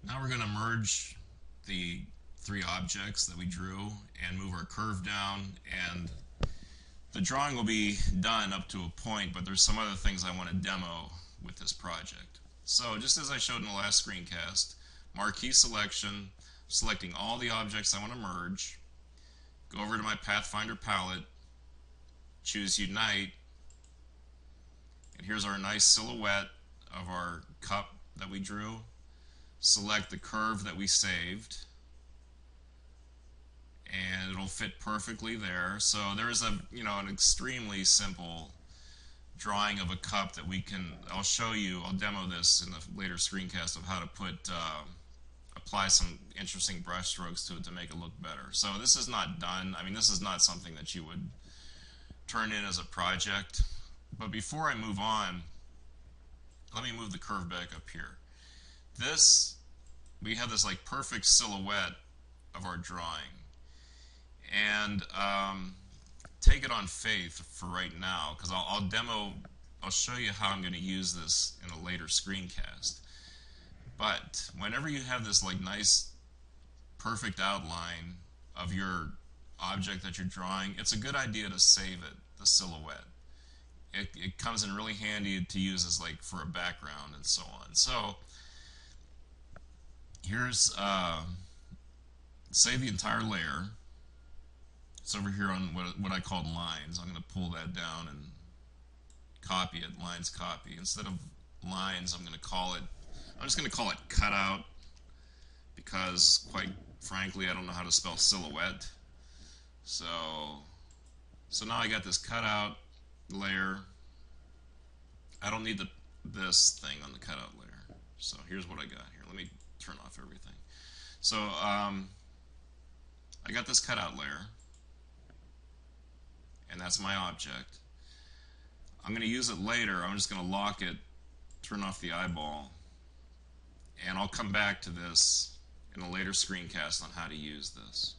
Now we're going to merge the three objects that we drew and move our curve down, and the drawing will be done up to a point, but there's some other things I want to demo with this project. So just as I showed in the last screencast, marquee selection, selecting all the objects I want to merge, go over to my Pathfinder palette, choose Unite, and here's our nice silhouette of our cup that we drew. Select the curve that we saved, and it'll fit perfectly there. So there's an extremely simple drawing of a cup that we can, I'll demo this in the later screencast of how to apply some interesting brush strokes to it to make it look better. So this is not done. I mean, this is not something that you would turn in as a project. But before I move on, let me move the curve back up here. We have this like perfect silhouette of our drawing, and take it on faith for right now, because I'll show you how I'm going to use this in a later screencast. But whenever you have this like nice perfect outline of your object that you're drawing, it's a good idea to save it, the silhouette. It comes in really handy to use as like for a background and so on. So here's save the entire layer. It's over here on what I called lines. I'm going to pull that down and copy it, lines copy. Instead of lines, I'm just going to call it cutout, because quite frankly I don't know how to spell silhouette. So now I got this cutout layer. I don't need this thing on the cutout layer. So here's what I got here. Let me turn off everything. So I got this cutout layer, and that's my object. I'm going to use it later. I'm just going to lock it, turn off the eyeball, and I'll come back to this in a later screencast on how to use this.